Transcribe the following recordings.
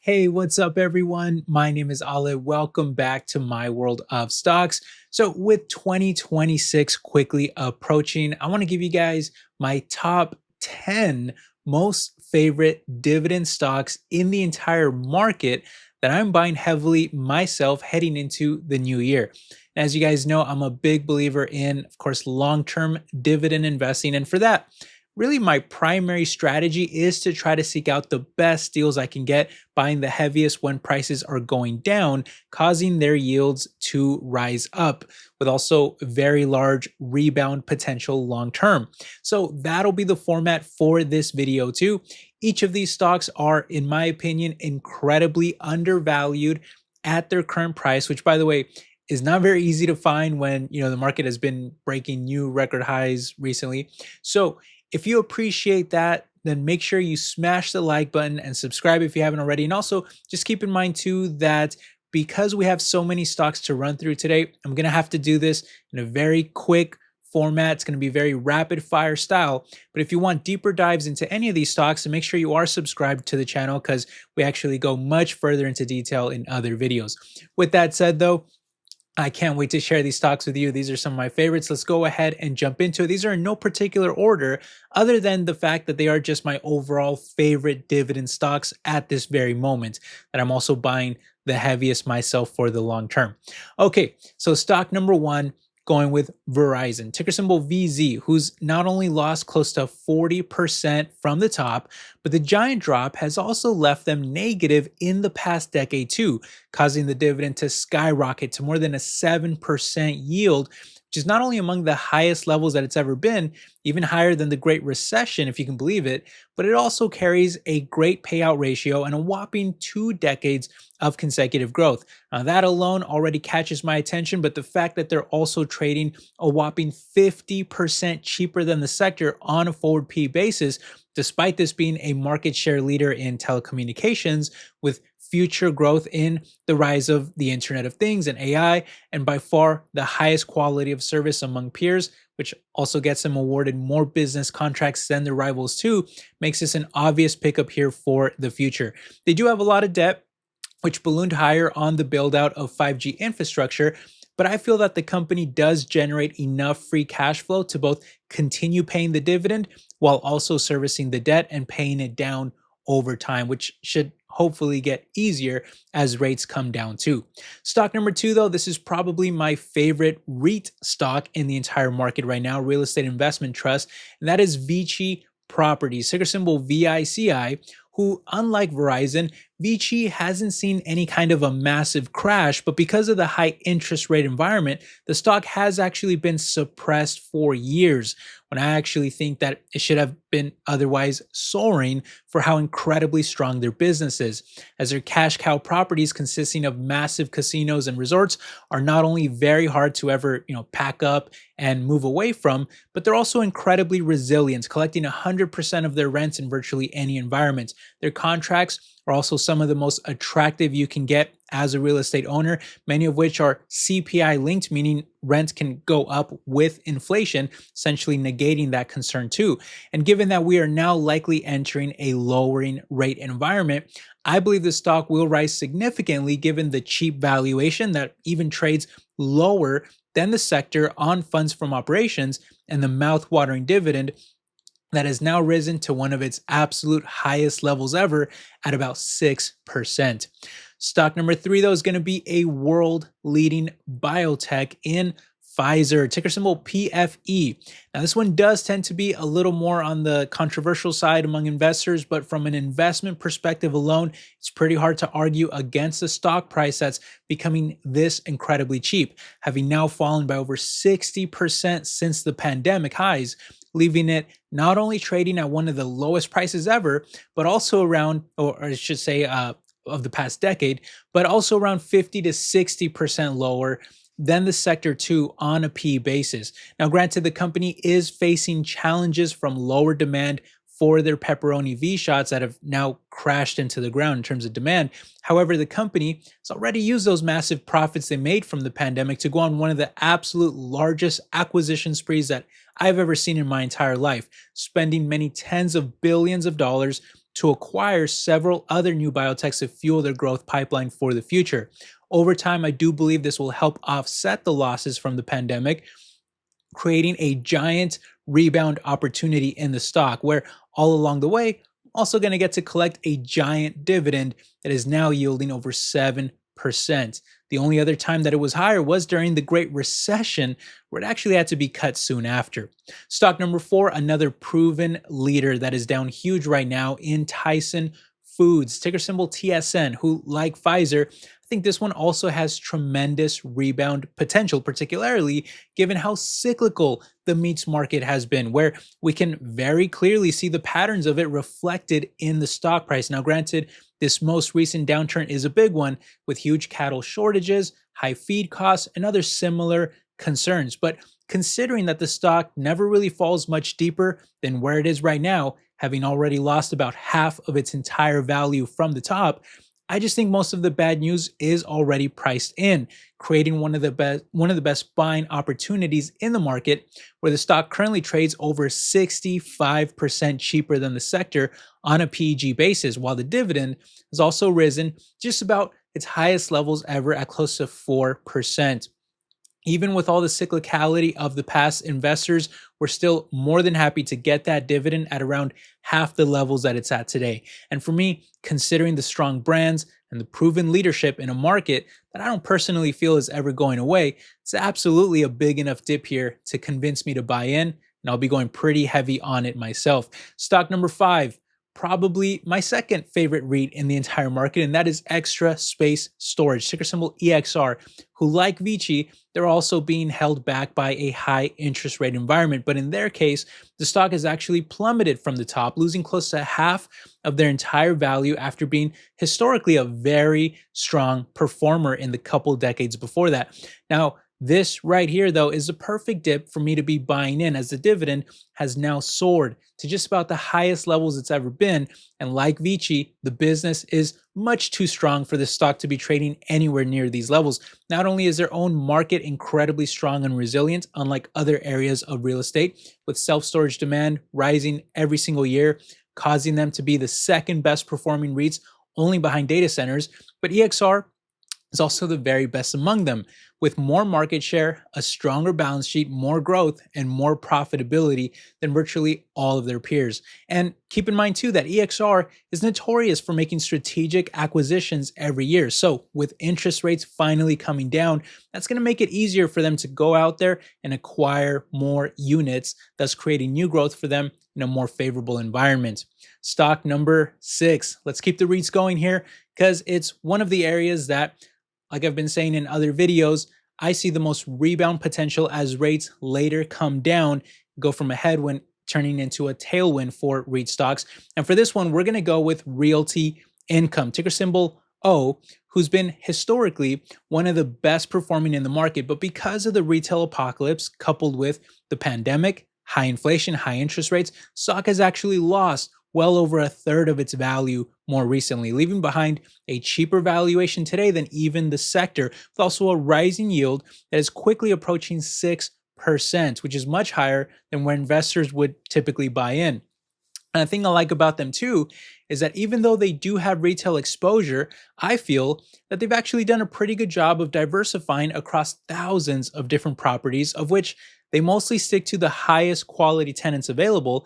Hey, what's up, everyone? My name is Ale. Welcome back to my world of stocks. So, with 2026 quickly approaching, I want to give you guys my top 10 most favorite dividend stocks in the entire market that I'm buying heavily myself heading into the new year. As you guys know, I'm a big believer in, of course, long term dividend investing. And for that, really my primary strategy is to try to seek out the best deals I can get, buying the heaviest when prices are going down, causing their yields to rise up with also very large rebound potential long term. So that'll be the format for this video too. Each of these stocks are, in my opinion, incredibly undervalued at their current price, which by the way, is not very easy to find when the market has been breaking new record highs recently. So if you appreciate that, then make sure you smash the like button and subscribe if you haven't already. And also just keep in mind too that because we have so many stocks to run through today, I'm going to have to do this in a very quick format. It's going to be very rapid fire style. But if you want deeper dives into any of these stocks, then make sure you are subscribed to the channel because we actually go much further into detail in other videos. With that said though, I can't wait to share these stocks with you. These are some of my favorites. Let's go ahead and jump into it. These are in no particular order other than the fact that they are just my overall favorite dividend stocks at this very moment that I'm also buying the heaviest myself for the long term. Okay, so stock number one, going with Verizon, ticker symbol VZ, who's not only lost close to 40% from the top, but the giant drop has also left them negative in the past decade too, causing the dividend to skyrocket to more than a 7% yield, which is not only among the highest levels that it's ever been, even higher than the Great Recession, if you can believe it, but it also carries a great payout ratio and a whopping 2 decades of consecutive growth. Now, that alone already catches my attention, but the fact that they're also trading a whopping 50% cheaper than the sector on a forward P basis, despite this being a market share leader in telecommunications with future growth in the rise of the Internet of Things and AI, and by far the highest quality of service among peers, which also gets them awarded more business contracts than their rivals too, makes this an obvious pickup here for the future. They do have a lot of debt, which ballooned higher on the build out of 5G infrastructure, but I feel that the company does generate enough free cash flow to both continue paying the dividend while also servicing the debt and paying it down over time, which should hopefully get easier as rates come down too. Stock number two, though, this is probably my favorite REIT stock in the entire market right now, real estate investment trust, and that is Vici Properties, ticker symbol VICI, who, unlike Verizon, Vici hasn't seen any kind of a massive crash, but because of the high interest rate environment, the stock has actually been suppressed for years, when I actually think that it should have been otherwise soaring for how incredibly strong their business is, as their cash cow properties consisting of massive casinos and resorts are not only very hard to ever, pack up and move away from, but they're also incredibly resilient, collecting 100% of their rents in virtually any environment. Their contracts are also some of the most attractive you can get as a real estate owner, many of which are CPI linked, meaning rent can go up with inflation, essentially negating that concern too. And given that we are now likely entering a lowering rate environment, I believe the stock will rise significantly given the cheap valuation that even trades lower than the sector on funds from operations and the mouth-watering dividend that has now risen to one of its absolute highest levels ever at about 6%. Stock number three, though, is going to be a world-leading biotech in Pfizer, ticker symbol PFE. Now, this one does tend to be a little more on the controversial side among investors, but from an investment perspective alone, it's pretty hard to argue against a stock price that's becoming this incredibly cheap, having now fallen by over 60% since the pandemic highs, leaving it not only trading at one of the lowest prices ever, but also around, or I should say, of the past decade, but also around 50 to 60% lower than the sector too on a P basis. Now, granted, the company is facing challenges from lower demand for their pepperoni V shots that have now crashed into the ground in terms of demand. However, the company has already used those massive profits they made from the pandemic to go on one of the absolute largest acquisition sprees that I've ever seen in my entire life, spending many tens of billions of dollars to acquire several other new biotechs to fuel their growth pipeline for the future. Over time, I do believe this will help offset the losses from the pandemic, creating a giant rebound opportunity in the stock, where all along the way, I'm also going to get to collect a giant dividend that is now yielding over 7%. The only other time that it was higher was during the Great Recession, where it actually had to be cut soon after. Stock number 4, another proven leader that is down huge right now in Tyson Foods, ticker symbol TSN, who, like Pfizer, I think this one also has tremendous rebound potential, particularly given how cyclical the meats market has been, where we can very clearly see the patterns of it reflected in the stock price. Now, granted, this most recent downturn is a big one with huge cattle shortages, high feed costs, and other similar concerns. But considering that the stock never really falls much deeper than where it is right now, having already lost about half of its entire value from the top, I just think most of the bad news is already priced in, creating one of the best buying opportunities in the market, where the stock currently trades over 65% cheaper than the sector on a PEG basis, while the dividend has also risen just about its highest levels ever at close to 4%. Even with all the cyclicality of the past, investors were still more than happy to get that dividend at around half the levels that it's at today. And for me, considering the strong brands and the proven leadership in a market that I don't personally feel is ever going away, it's absolutely a big enough dip here to convince me to buy in, and I'll be going pretty heavy on it myself. Stock number 5, probably my second favorite REIT in the entire market, and that is Extra Space Storage, ticker symbol EXR, who, like Vici, they're also being held back by a high interest rate environment. But in their case, the stock has actually plummeted from the top, losing close to half of their entire value after being historically a very strong performer in the couple decades before that. Now, this right here, though, is a perfect dip for me to be buying in, as the dividend has now soared to just about the highest levels it's ever been. And like Vici, the business is much too strong for the stock to be trading anywhere near these levels. Not only is their own market incredibly strong and resilient, unlike other areas of real estate, with self-storage demand rising every single year, causing them to be the second best performing REITs, only behind data centers, but EXR is also the very best among them, with more market share, a stronger balance sheet, more growth, and more profitability than virtually all of their peers. And keep in mind too that EXR is notorious for making strategic acquisitions every year. So with interest rates finally coming down, that's going to make it easier for them to go out there and acquire more units, thus creating new growth for them in a more favorable environment. Stock number 6. Let's keep the REITs going here, because it's one of the areas that, like I've been saying in other videos, I see the most rebound potential as rates later come down, go from a headwind turning into a tailwind for REIT stocks. And for this one, we're going to go with Realty Income, ticker symbol O, who's been historically one of the best performing in the market. But because of the retail apocalypse coupled with the pandemic, high inflation, high interest rates, stock has actually lost well over a third of its value more recently, leaving behind a cheaper valuation today than even the sector, with also a rising yield that is quickly approaching 6%, which is much higher than where investors would typically buy in. And the thing I like about them too is that even though they do have retail exposure, I feel that they've actually done a pretty good job of diversifying across thousands of different properties, of which they mostly stick to the highest quality tenants available,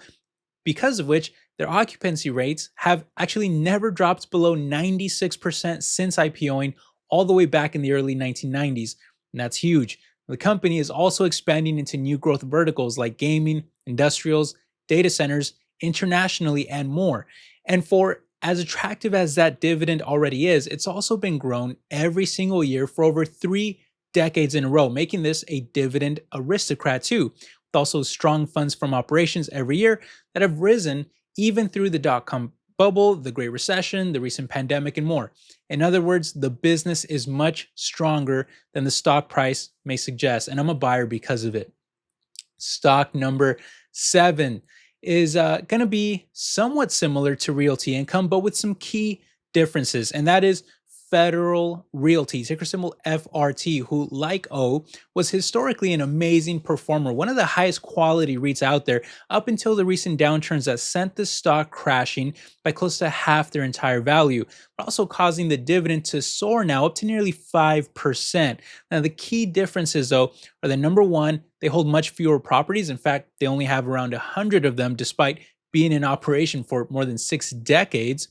because of which their occupancy rates have actually never dropped below 96% since IPOing all the way back in the early 1990s. And that's huge. The company is also expanding into new growth verticals like gaming, industrials, data centers, internationally, and more. And for as attractive as that dividend already is, it's also been grown every single year for over 3 decades in a row, making this a dividend aristocrat too, with also strong funds from operations every year that have risen even through the dot-com bubble, the Great Recession, the recent pandemic, and more. In other words, the business is much stronger than the stock price may suggest, and I'm a buyer because of it. Stock number 7 is going to be somewhat similar to Realty Income, but with some key differences, and that is Federal Realty, ticker symbol FRT, who, like O, was historically an amazing performer, one of the highest quality REITs out there, up until the recent downturns that sent the stock crashing by close to half their entire value, but also causing the dividend to soar now up to nearly 5%. Now, the key differences, though, are that number one, they hold much fewer properties. In fact, they only have around 100 of them, despite being in operation for more than 6 decades.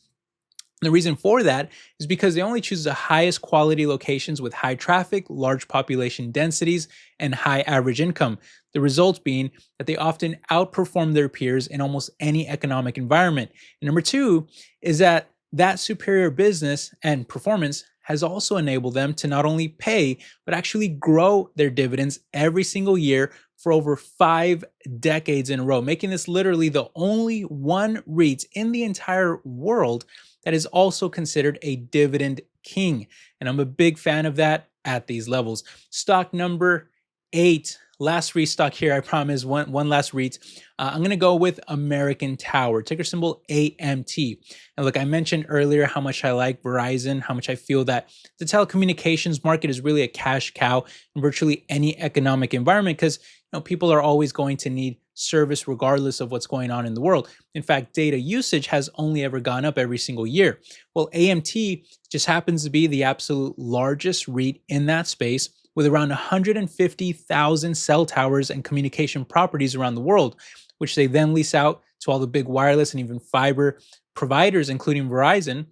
The reason for that is because they only choose the highest quality locations with high traffic, large population densities, and high average income. The result being that they often outperform their peers in almost any economic environment. And number two is that superior business and performance has also enabled them to not only pay, but actually grow their dividends every single year for over 5 decades in a row, making this literally the only one REIT in the entire world that is also considered a dividend king. And I'm a big fan of that at these levels. Stock number 8, last REIT stock here, I promise, one last REIT. I'm going to go with American Tower, ticker symbol AMT. And look, I mentioned earlier how much I like Verizon, how much I feel that the telecommunications market is really a cash cow in virtually any economic environment, because people are always going to need service regardless of what's going on in the world. In fact, data usage has only ever gone up every single year. Well, AMT just happens to be the absolute largest REIT in that space, with around 150,000 cell towers and communication properties around the world, which they then lease out to all the big wireless and even fiber providers, including Verizon,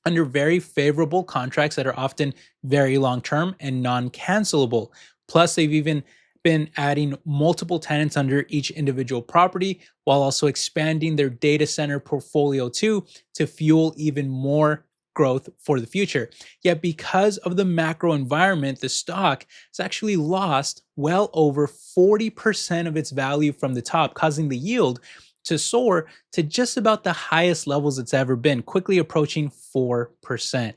under very favorable contracts that are often very long-term and non-cancelable. Plus, they've even been adding multiple tenants under each individual property, while also expanding their data center portfolio too, to fuel even more growth for the future. Yet because of the macro environment, the stock has actually lost well over 40% of its value from the top, causing the yield to soar to just about the highest levels it's ever been, quickly approaching 4%.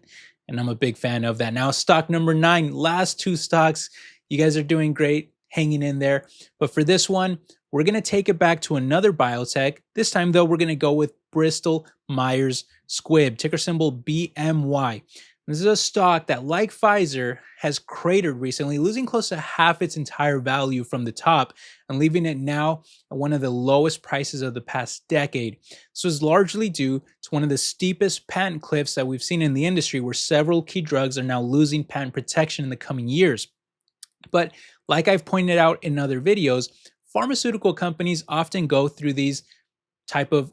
And I'm a big fan of that. Now, stock number 9, last 2 stocks. You guys are doing great, hanging in there. But for this one, we're going to take it back to another biotech. This time, though, we're going to go with Bristol Myers Squibb, ticker symbol BMY. This is a stock that, like Pfizer, has cratered recently, losing close to half its entire value from the top and leaving it now at one of the lowest prices of the past decade. This was largely due to one of the steepest patent cliffs that we've seen in the industry, where several key drugs are now losing patent protection in the coming years. But like I've pointed out in other videos, pharmaceutical companies often go through these type of,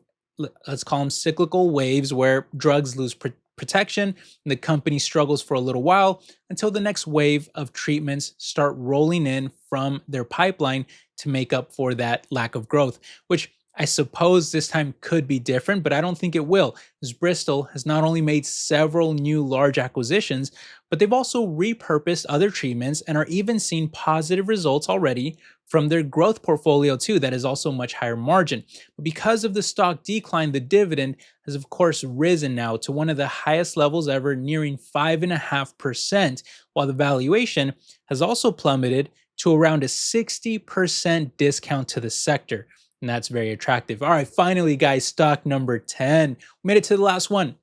let's call them cyclical waves, where drugs lose protection and the company struggles for a little while until the next wave of treatments start rolling in from their pipeline to make up for that lack of growth, which I suppose this time could be different, but I don't think it will, as Bristol has not only made several new large acquisitions, but they've also repurposed other treatments and are even seeing positive results already from their growth portfolio too, that is also much higher margin. But because of the stock decline, the dividend has of course risen now to one of the highest levels ever, nearing 5.5%, while the valuation has also plummeted to around a 60% discount to the sector. And that's very attractive. All right, finally, guys, stock number 10. We made it to the last one.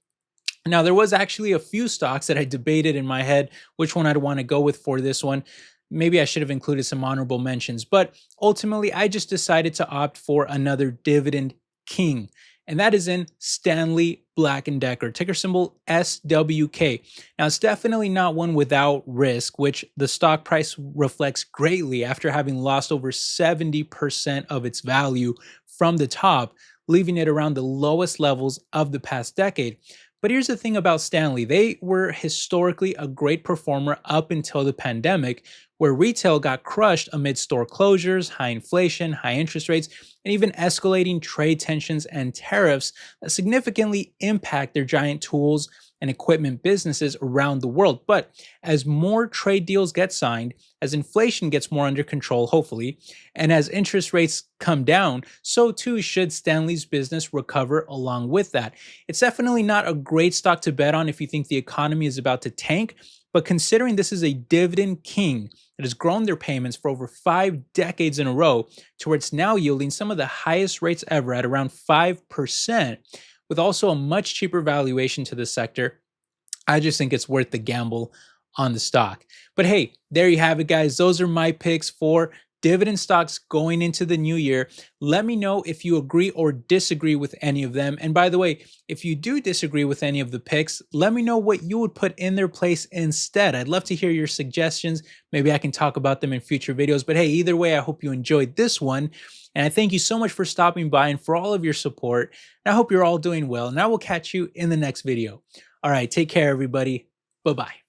Now, there was actually a few stocks that I debated in my head which one I'd want to go with for this one. Maybe I should have included some honorable mentions, but ultimately, I just decided to opt for another dividend king, and that is in Stanley Black & Decker, ticker symbol SWK. Now, it's definitely not one without risk, which the stock price reflects greatly after having lost over 70% of its value from the top, leaving it around the lowest levels of the past decade. But here's the thing about Stanley. They were historically a great performer up until the pandemic, where retail got crushed amid store closures, high inflation, high interest rates, and even escalating trade tensions and tariffs that significantly impact their giant tools and equipment businesses around the world. But as more trade deals get signed, as inflation gets more under control, hopefully, and as interest rates come down, so too should Stanley's business recover along with that. It's definitely not a great stock to bet on if you think the economy is about to tank, but considering this is a dividend king that has grown their payments for over 5 decades in a row to where it's now yielding some of the highest rates ever at around 5%, with also a much cheaper valuation to the sector, I just think it's worth the gamble on the stock. But hey, there you have it, guys. Those are my picks for dividend stocks going into the new year. Let me know if you agree or disagree with any of them. And by the way, if you do disagree with any of the picks, let me know what you would put in their place instead. I'd love to hear your suggestions. Maybe I can talk about them in future videos. But hey, either way, I hope you enjoyed this one. And I thank you so much for stopping by and for all of your support. And I hope you're all doing well. And I will catch you in the next video. All right, take care, everybody. Bye-bye.